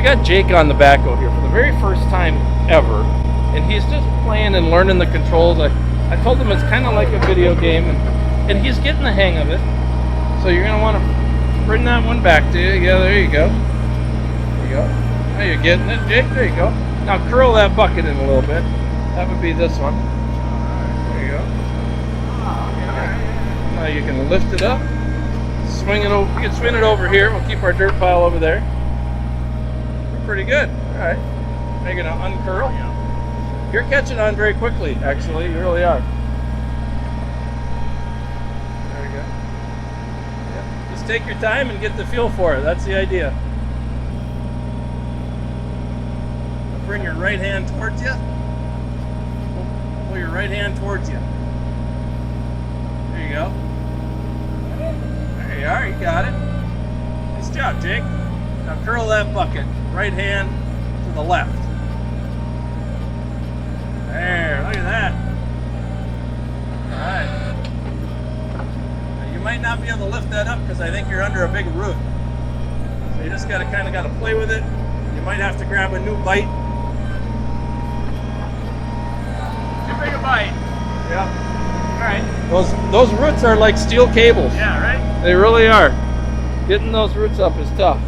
we got Jake on the backhoe here for the very first time ever, and he's just playing and learning the controls. I told him it's kind of like a video game, and he's getting the hang of it. So you're going to want to bring that one back to you. Yeah, there you go. There you go. Now you're getting it, Jake. There you go. Now curl that bucket in a little bit. That would be this one. There you go. Now you can lift it up. Swing it over. You can swing it over here. We'll keep our dirt pile over there. We're pretty good. All right. Making an uncurl. You're catching on very quickly, actually. You really are. There we go. Yeah. Just take your time and get the feel for it. That's the idea. Bring your right hand towards you. Pull your right hand towards you. There you go. There you are. You got it. Nice job, Jake. Now curl that bucket. Right hand to the left. There, look at that. Alright. Now you might not be able to lift that up because I think you're under a big root. So you just kind of play with it. You might have to grab a new bite. Too big a bite. Yeah. Alright. Those roots are like steel cables. Yeah, right? They really are. Getting those roots up is tough.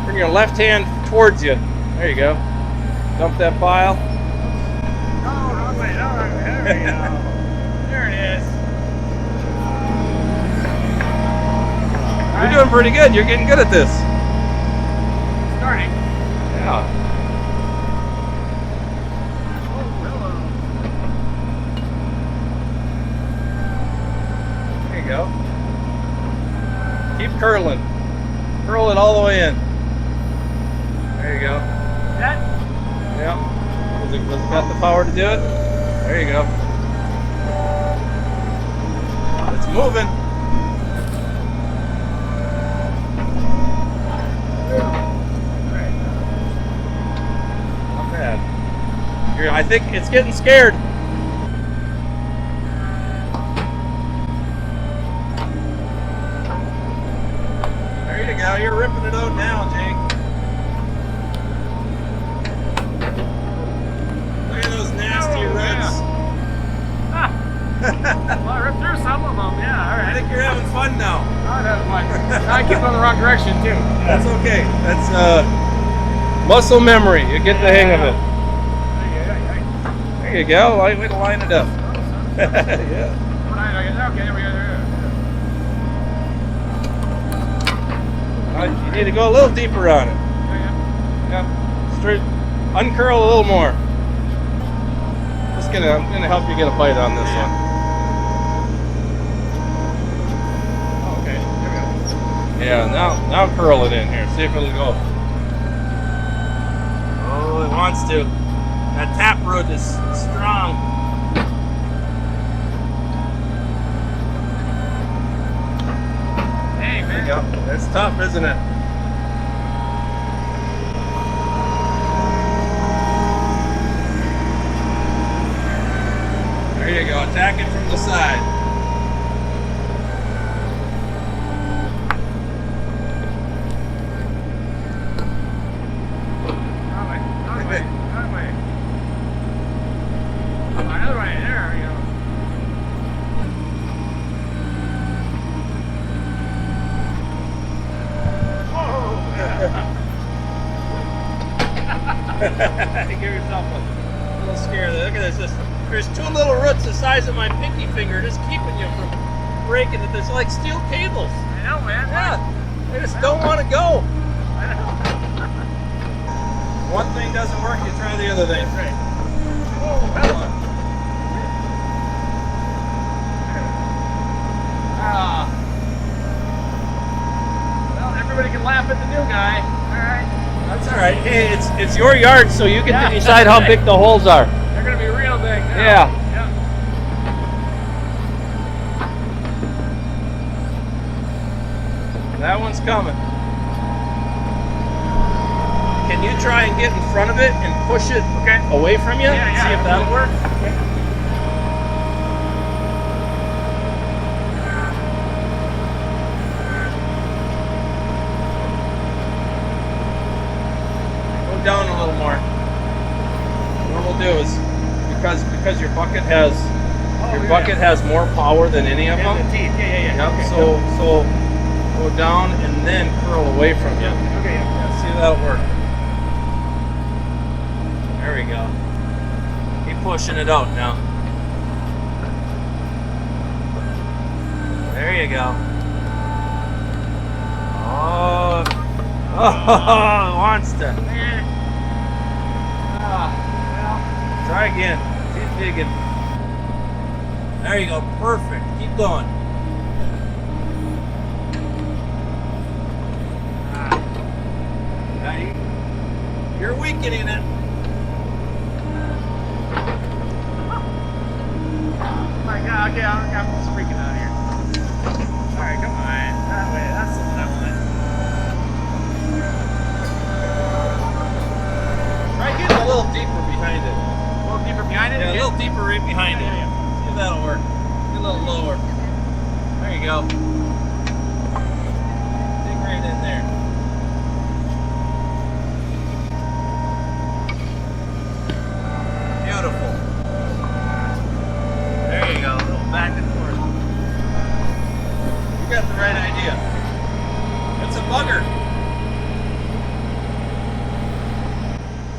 Bring your left hand towards you. There you go. Dump that pile. Oh, wrong way. There we go. There it is. You're doing pretty good. You're getting good at this. Starting. Yeah. Oh, hello. There you go. Keep curling. Curl it all the way in. There you go. That? Yeah. Has it got the power to do it? There you go. It's moving. Not bad. I think it's getting scared. There you go. You're ripping it out now, Jake. Well, I ripped through some of them, yeah, alright. I think you're having fun now. I'm having fun. I keep going the wrong direction, too. That's okay. That's muscle memory. You get the hang of it. There you go. Way to line it up. Yeah. Okay, there we go. You need to go a little deeper on it. Yeah. Straight. Uncurl a little more. I'm gonna help you get a bite on this one. Okay, there we go. Yeah, now curl it in here. See if it'll go. Oh, it wants to. That tap root is strong. Hey, man. There you go. It's tough, isn't it? There you go, attack it from the side. Other way. Other way, there we go. Whoa! Give yourself a little scare there. Look at this. There's two little roots the size of my pinky finger just keeping you from breaking it. There's like steel cables. I know, man. Yeah. They just don't want to go. One thing doesn't work, you try the other thing. That's right. Oh, hello. Well, everybody can laugh at the new guy. All right. That's all right. Hey, it's your yard, so you get to decide how big the holes are. They're going to be real big now. Yeah. That one's coming. Can you try and get in front of it and push it away from you? Yeah. See if that'll work. Okay. bucket has has more power than any of them. The teeth. Yeah. Yep. Okay, So go down and then curl away from you. yeah. Okay. Yeah. Yeah, see, that'll work. There we go. Keep pushing it out now. There you go. Oh, it wants to. Well, try again. Keep digging. There you go. Perfect. Keep going. Now you're weakening it. Oh my God. Okay, I'm just freaking out here. All right, come on. That way. That's the one I want. Try getting a little deeper behind it. A little deeper behind it. Yeah, a little deeper right behind it. Yeah. See if that'll work. Get a little lower. There you go. Dig right in there. Beautiful. There you go. A little back and forth. You got the right idea. It's a bugger.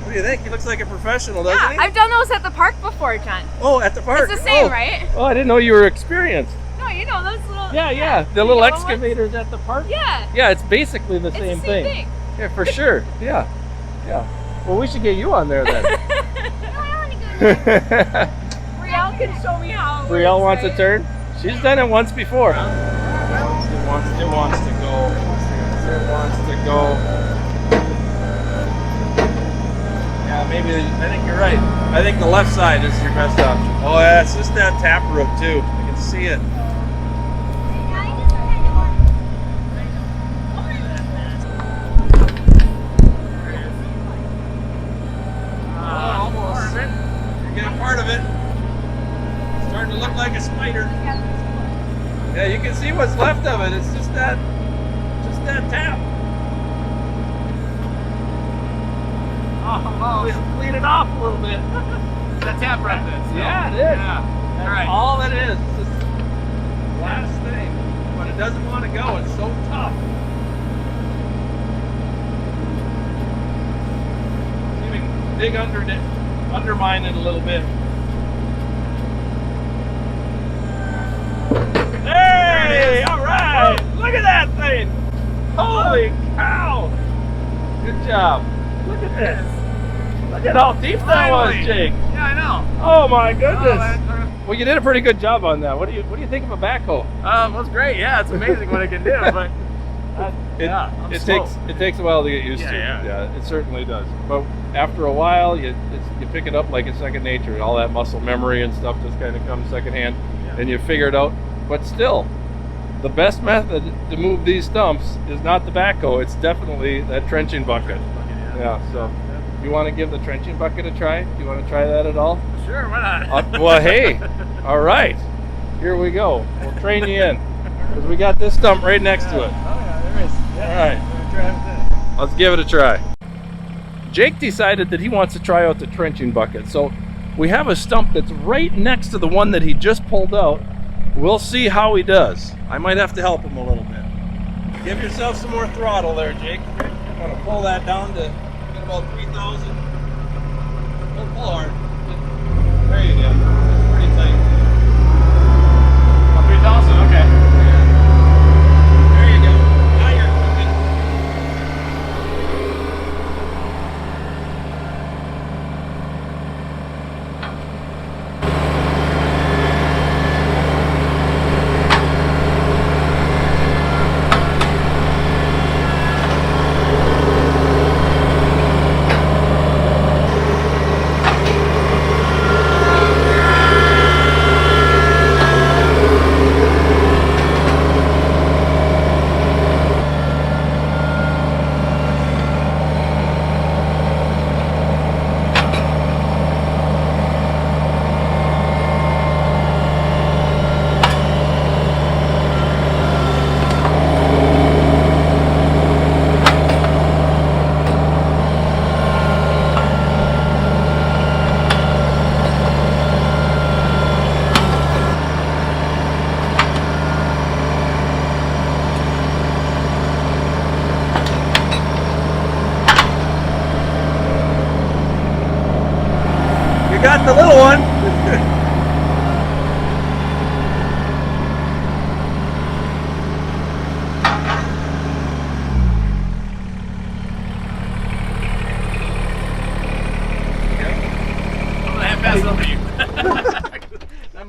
What do you think? He looks like a professional, doesn't Yeah, he? I've done those at the park before, John. Oh, at the park. It's the same, Oh. right? Oh, I didn't know you were experienced. No, you know those little. Yeah. The little yellow ones? excavators at the park. Yeah. Yeah, it's basically the It's same the same thing. Yeah, for sure. Yeah. Well, we should get you on there then. Brielle can show me how. It Brielle works, wants a right? turn. She's done it once before. It wants to go. It wants to go. Yeah, maybe. I think you're right. I think the left side is your best option. Oh, yeah, it's just that tap root too. I can see it. Almost. You're getting part of it. It's starting to look like a spider. Yeah, you can see what's left of it. It's just that tap. Oh, Clean it off a little bit. that tap right there. So. Yeah, it is. Yeah. That's All right. all it is. It's just the last thing. But it doesn't want to go. It's so tough. See if we can dig undermine it a little bit. Hey! All right! Look at that thing! Holy cow! Good job. Look at this. Look at how deep that was, Finally. Jake. Yeah, I know. Oh my goodness. Oh, Well, you did a pretty good job on that. What do you think of a backhoe? that's great. Yeah, it's amazing what it can do. But I'm It slow. takes a while to get used to. Yeah. It certainly does. But after a while, you pick it up like it's second nature. All that muscle memory and stuff just kind of comes secondhand, and you figure it out. But still, the best method to move these stumps is not the backhoe. It's definitely that trenching bucket. Yeah. So, you want to give the trenching bucket a try? Do you want to try that at all? Sure, why not? Well, hey, all right, here we go. We'll train you in because we got this stump right next to it. Oh yeah, there is. Yeah. All right. We're gonna try with that. Let's give it a try. Jake decided that he wants to try out the trenching bucket. So we have a stump that's right next to the one that he just pulled out. We'll see how he does. I might have to help him a little bit. Give yourself some more throttle there, Jake. I'm going to pull that down to get about 3,000. Pull hard. There you go. It's pretty tight. 3,000. Okay. There you go. Now you're cooking.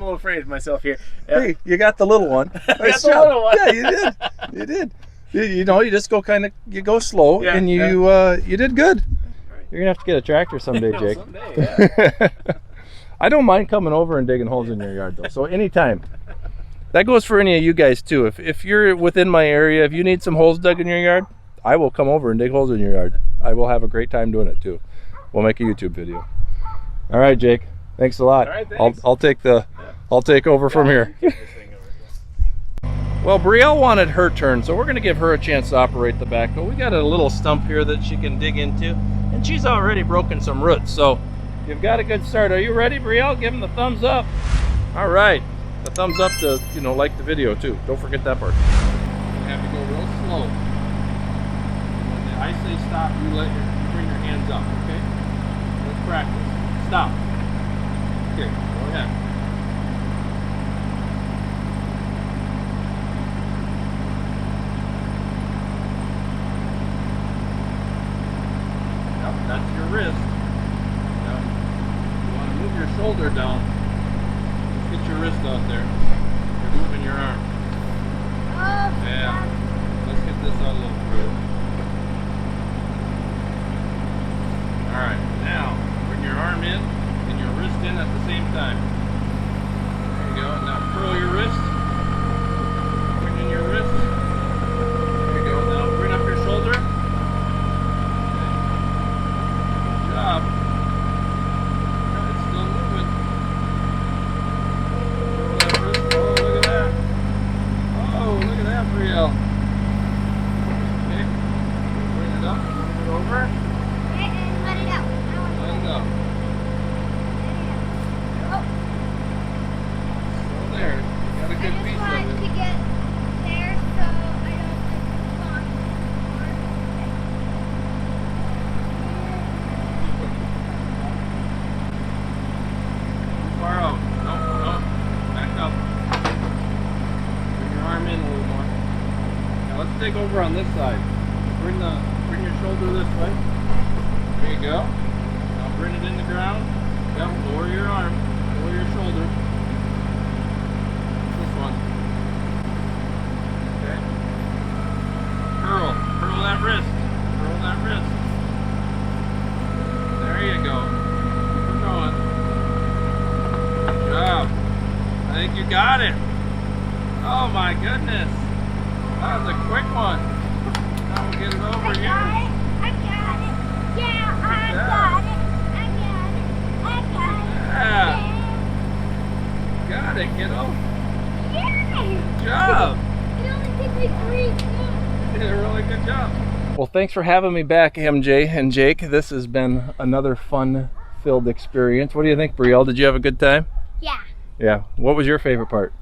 I'm a little afraid of myself here. Hey, you got the little one. Nice the job. little one. Yeah, you did. You did. You know, you just go you go slow, Yeah, and you did good. You're gonna have to get a tractor someday, Jake. Someday, yeah. I don't mind coming over and digging holes in your yard though. So anytime. That goes for any of you guys too. If you're within my area, if you need some holes dug in your yard, I will come over and dig holes in your yard. I will have a great time doing it too. We'll make a YouTube video. All right, Jake. Thanks a lot. All right, thanks. I'll take over from here. Well, Brielle wanted her turn, so we're going to give her a chance to operate the backhoe. We got a little stump here that she can dig into, and she's already broken some roots, so you've got a good start. Are you ready, Brielle? Give them the thumbs up. All right. The thumbs up to, like the video too. Don't forget that part. You have to go real slow. When I say stop, you bring your hands up, okay? Let's practice. Stop. Okay, go ahead. Yep, that's your wrist. Yep. You want to move your shoulder down. Get your wrist out there. You're moving your arm. Yeah. Let's get this out a little further. Alright, now bring your arm in and your wrist in at the same time. There you go. Now curl your wrist. Bring in your wrist. There you go. Now bring up your shoulder. Good job. It's still moving. Brielle. Okay. Bring it up, move it over. And let it out. Let it out. Oh. So there. You got a good piece of I it. just wanted to get there so I don't fall. Too far out. No. Back up. Bring your arm in a little more. Now let's take over on this side. Bring your shoulder this way. There you go. Now bring it in the ground. Yep, lower your arm. Lower your shoulder. This one. Okay. Curl that wrist. Curl that wrist. There you go. Keep it going. Good job. I think you got it. Oh my goodness. That was a quick one. Now we'll get it over here. I got it. Yeah, I got it. Yeah. Got it, kiddo. Yeah. Good job. It only took me 3 minutes. You did a really good job. Well, thanks for having me back, MJ and Jake. This has been another fun-filled experience. What do you think, Brielle? Did you have a good time? Yeah. Yeah. What was your favorite part?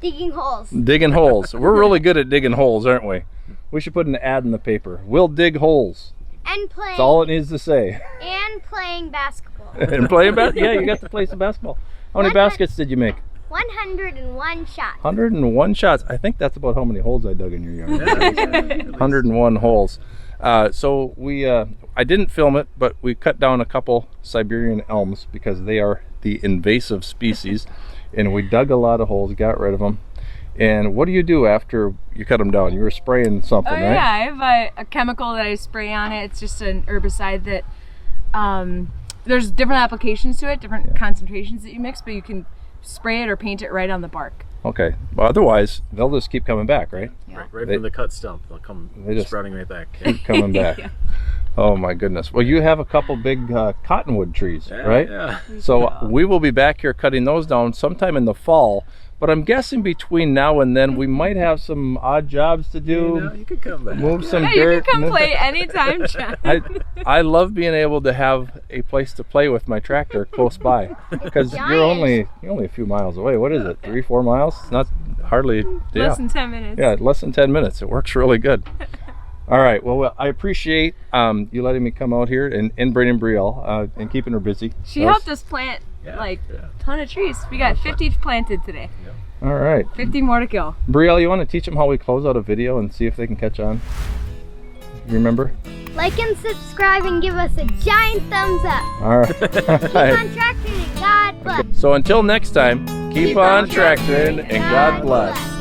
Digging holes. Digging holes. We're really good at digging holes, aren't we? We should put an ad in the paper. We'll dig holes. And playing. That's all it needs to say. And playing basketball. And playing basketball. Yeah, you got to play some basketball. How many baskets did you make? 101 shots. 101 shots. I think that's about how many holes I dug in your yard. 101 holes. So I didn't film it, but we cut down a couple Siberian elms because they are the invasive species. And we dug a lot of holes, got rid of them. And what do you do after you cut them down? You were spraying something, right? Yeah, I have a chemical that I spray on it. It's just an herbicide that there's different applications to it, different concentrations that you mix, but you can spray it or paint it right on the bark. Okay. Well, otherwise, they'll just keep coming back, right? Yeah. Right from the cut stump, they'll come sprouting right back. Keep coming back. Yeah. Oh my goodness. Well, you have a couple big cottonwood trees, Yeah, right? Yeah. So we will be back here cutting those down sometime in the fall. But I'm guessing between now and then we might have some odd jobs to do. You could come back. Move some Yeah, dirt. you can come play anytime, John. I love being able to have a place to play with my tractor close by because you're only a few miles away. What is it? 3-4 miles? It's not hardly. Less than 10 minutes. Yeah, less than 10 minutes. It works really good. All right. Well, I appreciate you letting me come out here and bringing Brielle and keeping her busy. She helped us plant a ton of trees. We got 50 planted today. Yep. All right. 50 more to go. Brielle, you want to teach them how we close out a video and see if they can catch on? You remember? Like and subscribe and give us a giant thumbs up. All right. Keep on tracking and God bless. So until next time, Keep on tractoring and God bless.